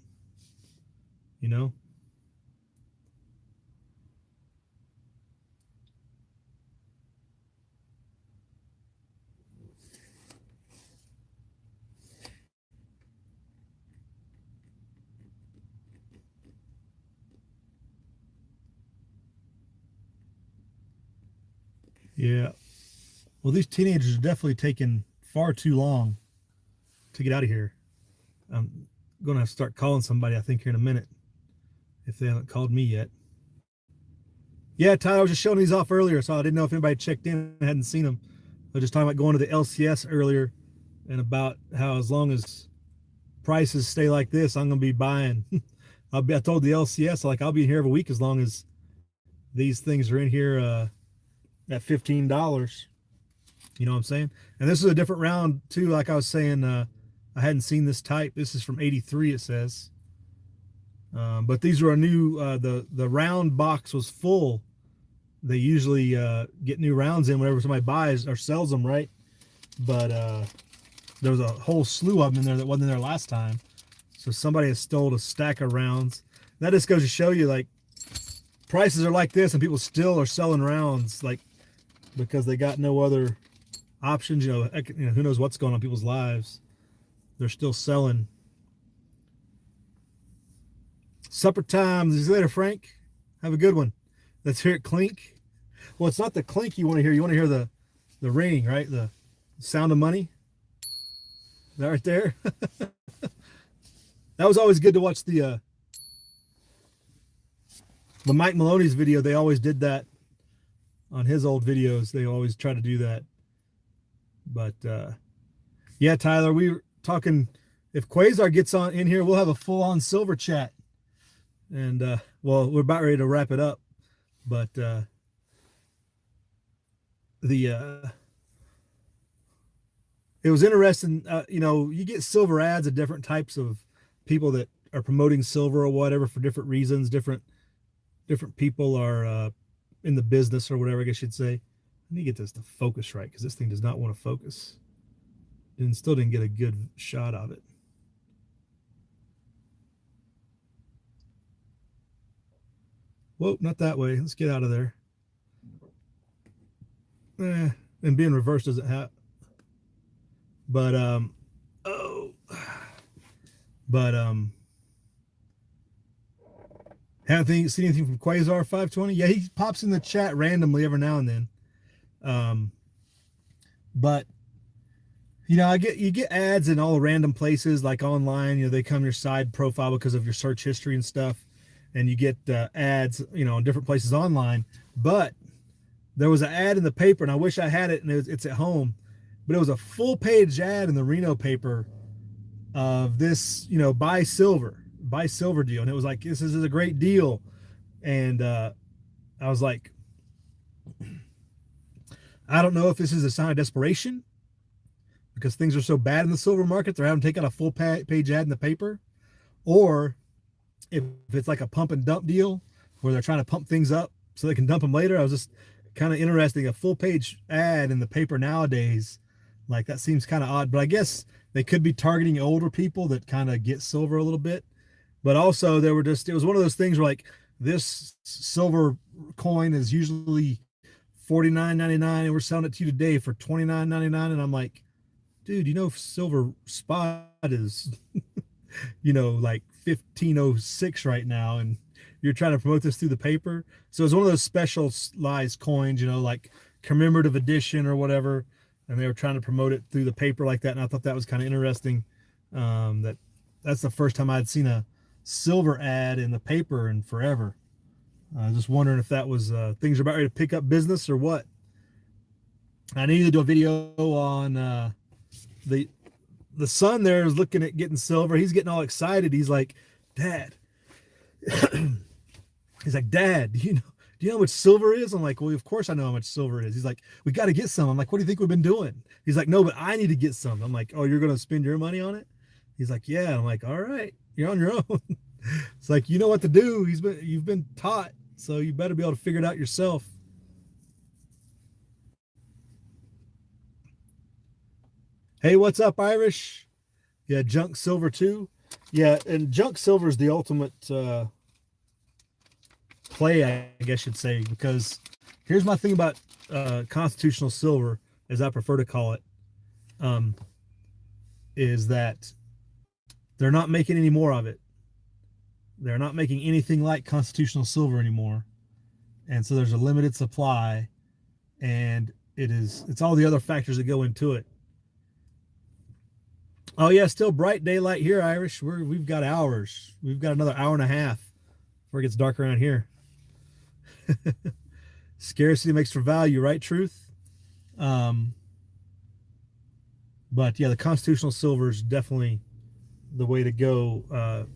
You know? Yeah. Well, these teenagers are definitely taking far too long to get out of here. I'm going to have to start calling somebody, I think, here in a minute if they haven't called me yet. Yeah, Tyler, I was just showing these off earlier, so I didn't know if anybody checked in and hadn't seen them. I was just talking about going to the LCS earlier and about how as long as prices stay like this, I'm going to be buying. I told the LCS, like, I'll be here every week as long as these things are in here at $15. You know what I'm saying? And this is a different round too. Like I was saying, I hadn't seen this type. This is from '83. It says, but these were a new. The round box was full. They usually get new rounds in whenever somebody buys or sells them, right? But there was a whole slew of them in there that wasn't in there last time. So somebody has stole a stack of rounds. That just goes to show you, like, prices are like this, and people still are selling rounds, like, because they got no other options. You know, who knows what's going on in people's lives. They're still selling. Supper time. See you later, Frank. Have a good one. Let's hear it clink. Well, it's not the clink you want to hear. You want to hear the ringing, right? The sound of money. That right there. That was always good to watch the Mike Maloney's video. They always did that on his old videos. They always try to do that. But yeah, Tyler, we were talking. If Quasar gets on in here, we'll have a full-on silver chat. And well, we're about ready to wrap it up. But it was interesting. You know, you get silver ads of different types of people that are promoting silver or whatever for different reasons. Different people are in the business or whatever, I guess you'd say. Let me get this to focus right, because this thing does not want to focus. And still didn't get a good shot of it. Whoa, not that way. Let's get out of there. And being reversed doesn't have. But haven't seen anything from Quasar 520? Yeah, he pops in the chat randomly every now and then. But you know, you get ads in all random places, like online. You know, they come your side profile because of your search history and stuff, and you get ads, you know, in different places online. But there was an ad in the paper, and I wish I had it, and it's at home. But it was a full-page ad in the Reno paper of this, you know, buy silver deal, and it was like, this is a great deal. And I was like, I don't know if this is a sign of desperation because things are so bad in the silver market, they're having to take out a full page ad in the paper, or if it's like a pump and dump deal where they're trying to pump things up so they can dump them later. I was just kind of interesting. A full page ad in the paper nowadays, Like that seems kind of odd, but I guess they could be targeting older people that kind of get silver a little bit. But also there were just it was one of those things where like this silver coin is usually 49.99 and we're selling it to you today for 29.99, and I'm like, dude, silver spot is like 1506 right now, and you're trying to promote this through the paper. So it's one of those specialized coins, like commemorative edition or whatever, and they were trying to promote it through the paper like that. And I thought that was kind of interesting. That's the first time I'd seen a silver ad in the paper in forever. I was just wondering if that was things are about ready to pick up business or what. I need to do a video on the son there is looking at getting silver. He's getting all excited. He's like, Dad. He's like, Dad, do you know how much silver is? I'm like, well, of course I know how much silver is. He's like, we got to get some. I'm like, what do you think we've been doing? He's like, no, but I need to get some. I'm like, oh, you're going to spend your money on it? He's like, yeah. I'm like, all right, you're on your own. It's like, you know what to do. You've been taught, so you better be able to figure it out yourself. Hey, what's up, Irish? Yeah, junk silver too. Yeah, and junk silver is the ultimate play, I guess you'd say, because here's my thing about constitutional silver, as I prefer to call it, is that they're not making any more of it. They're not making anything like constitutional silver anymore, and so there's a limited supply, and it's all the other factors that go into it. Oh yeah, still bright daylight here, Irish. We've got hours. We've got another hour and a half before it gets dark around here. Scarcity makes for value, right? Truth. Um, but yeah, the constitutional silver is definitely the way to go.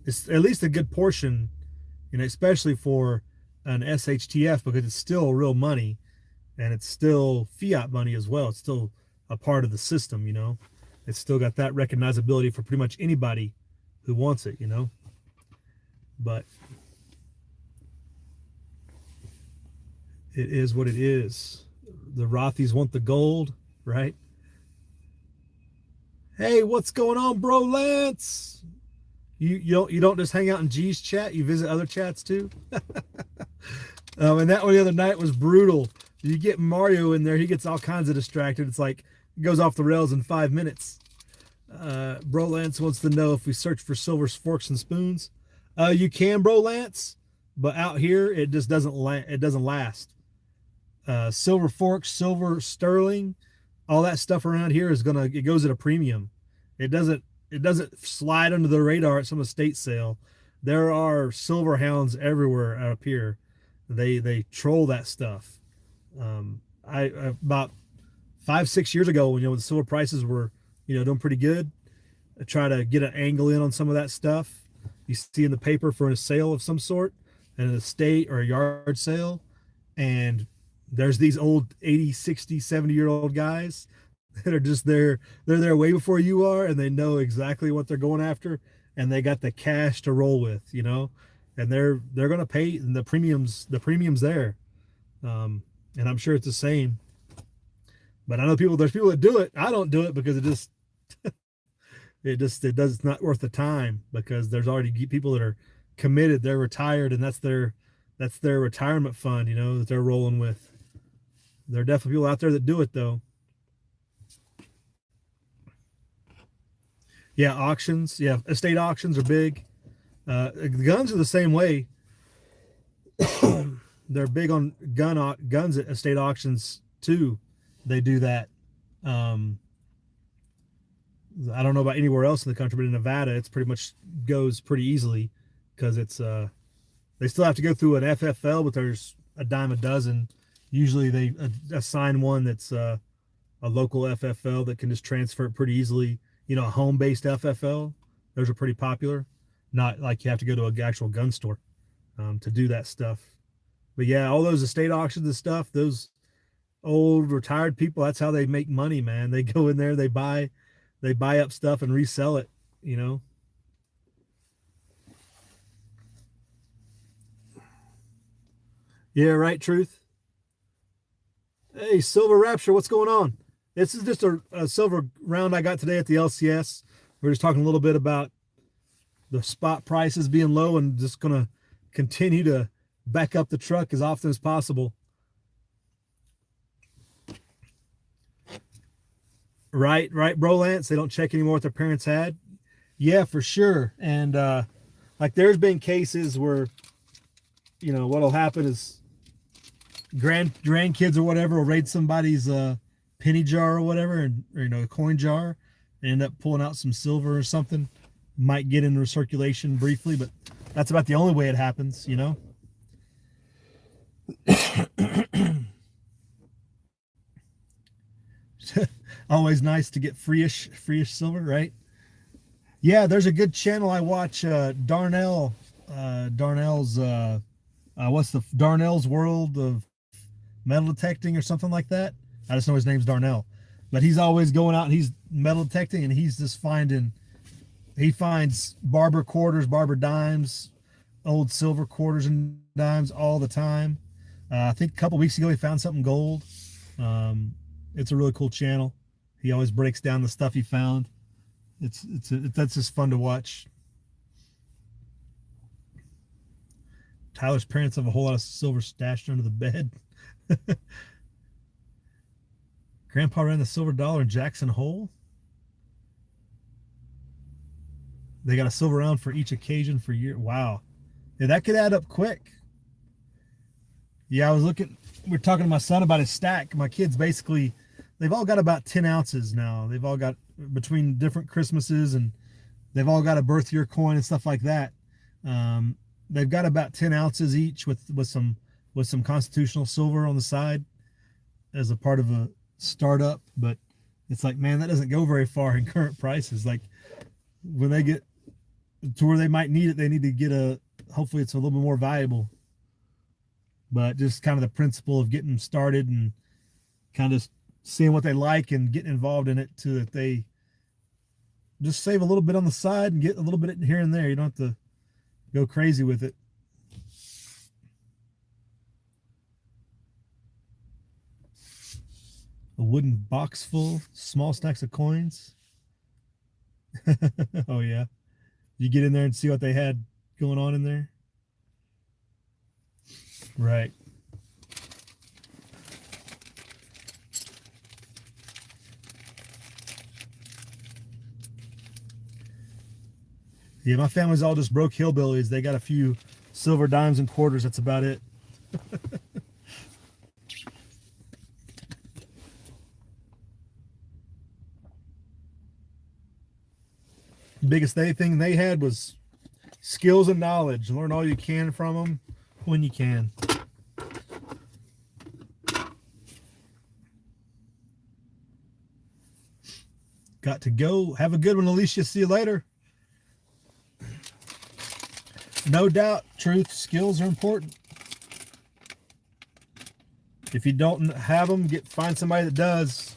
It's at least a good portion, especially for an SHTF, because it's still real money and it's still fiat money as well. It's still a part of the system, It's still got that recognizability for pretty much anybody who wants it, But it is what it is. The Rothies want the gold, right? Hey, what's going on, bro, Lance? You don't just hang out in G's chat. You visit other chats too. And that one the other night was brutal. You get Mario in there, he gets all kinds of distracted. It's like it goes off the rails in 5 minutes. Bro Lance wants to know if we search for silver forks and spoons. You can, Bro Lance, but out here it just doesn't last. Silver forks, silver sterling, all that stuff around here it goes at a premium. It doesn't slide under the radar at some estate sale. There are silver hounds everywhere up here. They troll that stuff. I about 5-6 years ago, when the silver prices were doing pretty good, I try to get an angle in on some of that stuff you see in the paper for a sale of some sort, an estate or a yard sale, and there's these old 80, 60, 70-year-old guys that are just there. They're there way before you are, and they know exactly what they're going after, and they got the cash to roll with, and they're going to pay the premiums there. And I'm sure it's the same, but I know there's people that do it. I don't do it because it's not worth the time, because there's already people that are committed. They're retired, and that's their retirement fund, that they're rolling with. There are definitely people out there that do it though. Yeah, auctions. Yeah, estate auctions are big. The guns are the same way. They're big on guns at estate auctions too. They do that. I don't know about anywhere else in the country, but in Nevada, it's pretty much goes pretty easily, because it's they still have to go through an FFL, but there's a dime a dozen. Usually they assign one that's a local FFL that can just transfer it pretty easily. A home-based FFL, those are pretty popular. Not like you have to go to an actual gun store to do that stuff. But yeah, all those estate auctions and stuff, those old retired people, that's how they make money, man. They go in there, they buy up stuff and resell it, Yeah, right, Truth. Hey, Silver Rapture, what's going on? This is just a silver round I got today at the LCS. We're just talking a little bit about the spot prices being low and just going to continue to back up the truck as often as possible. Right, bro, Lance. They don't check anymore what their parents had. Yeah, for sure. And like there's been cases where, what'll happen is grandkids or whatever will raid somebody's penny jar or whatever, or a coin jar, and end up pulling out some silver or something. Might get into circulation briefly, but that's about the only way it happens, Always nice to get free-ish silver, right? Yeah, there's a good channel I watch, Darnell's what's the Darnell's World of Metal Detecting or something like that. I just know his name's Darnell, but he's always going out and he's metal detecting, and he's just he finds barber quarters, barber dimes, old silver quarters and dimes all the time. I think a couple weeks ago he found something gold. It's a really cool channel. He always breaks down the stuff he found. That's just fun to watch. Tyler's parents have a whole lot of silver stashed under the bed. Grandpa ran the silver dollar in Jackson Hole. They got a silver round for each occasion for year. Wow. Yeah, that could add up quick. Yeah, we're talking to my son about his stack. My kids basically, they've all got about 10 ounces now. They've all got, between different Christmases, and they've all got a birth year coin and stuff like that. They've got about 10 ounces each with some constitutional silver on the side as a part of a startup. But it's like, man, that doesn't go very far in current prices. Like when they get to where they might need it, they need to get hopefully it's a little bit more valuable. But just kind of the principle of getting them started and kind of seeing what they like and getting involved in it, so that they just save a little bit on the side and get a little bit here and there. You don't have to go crazy with it. A wooden box full, small stacks of coins. Oh yeah. You get in there and see what they had going on in there. Right. Yeah, my family's all just broke hillbillies. They got a few silver dimes and quarters. That's about it. Biggest thing they had was skills and knowledge. Learn all you can from them when you can. Got to go. Have a good one, Alicia. See you later. No doubt, truth, skills are important. If you don't have them, find somebody that does.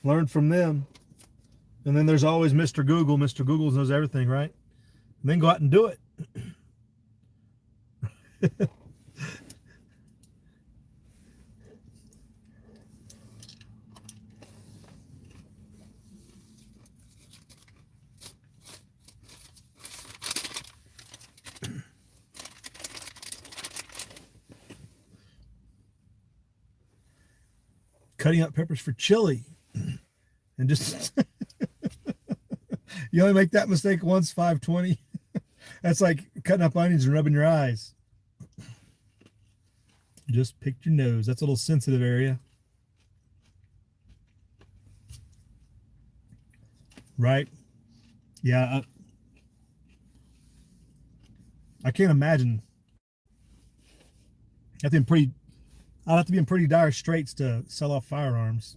Learn from them. And then there's always Mr. Google. Mr. Google knows everything, right? And then go out and do it. Cutting up peppers for chili. And just you only make that mistake once, 520. That's like cutting up onions and rubbing your eyes. Just picked your nose. That's a little sensitive area. Right? Yeah. I can't imagine. I'd have to be in pretty dire straits to sell off firearms.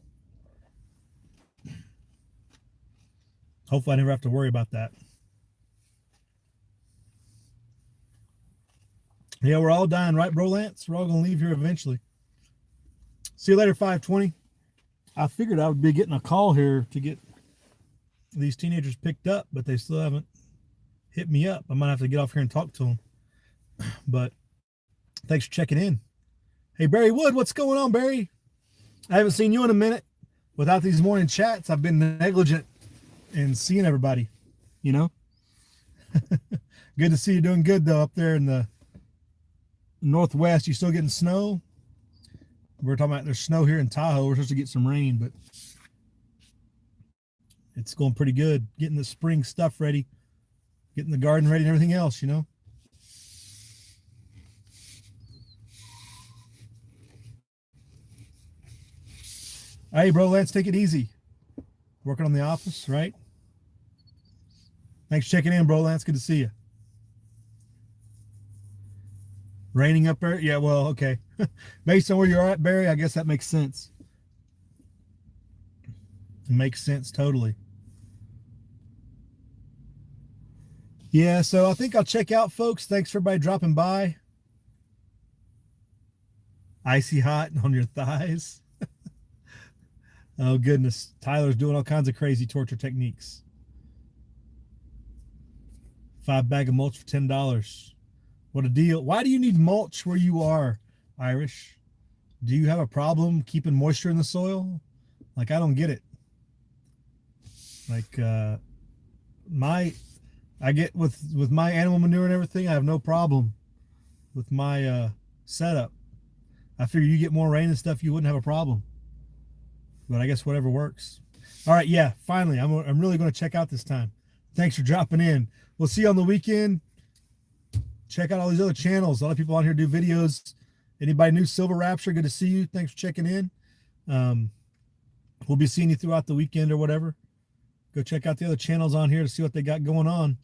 Hopefully I never have to worry about that. Yeah, we're all dying, right, bro, Lance? We're all going to leave here eventually. See you later, 520. I figured I would be getting a call here to get these teenagers picked up, but they still haven't hit me up. I might have to get off here and talk to them. But thanks for checking in. Hey, Barry Wood, what's going on, Barry? I haven't seen you in a minute. without these morning chats, I've been negligent in seeing everybody, you know. Good to see you doing good though up there in the Northwest. You still getting snow? We're talking about there's snow here in Tahoe. We're supposed to get some rain, but it's going pretty good. Getting the spring stuff ready, getting the garden ready and everything else, you know. Hey, bro, Lance, take it easy. Working on the office, right? Thanks for checking in, bro, Lance. Good to see you. Raining up there? Yeah, well, okay. Based on where you're at, Barry, I guess that makes sense. It makes sense totally. Yeah, so I think I'll check out, folks. Thanks for everybody dropping by. Icy hot on your thighs. Oh, goodness. Tyler's doing all kinds of crazy torture techniques. 5 bag of mulch for $10. What a deal. Why do you need mulch where you are, Irish? Do you have a problem keeping moisture in the soil? Like, I don't get it. Like, I get with my animal manure and everything, I have no problem with my setup. I figure you get more rain and stuff, you wouldn't have a problem. But I guess whatever works. All right, yeah, finally, I'm really going to check out this time. Thanks for dropping in. We'll see you on the weekend. Check out all these other channels. A lot of people on here do videos. Anybody new, Silver Rapture, good to see you. Thanks for checking in. We'll be seeing you throughout the weekend or whatever. Go check out the other channels on here to see what they got going on.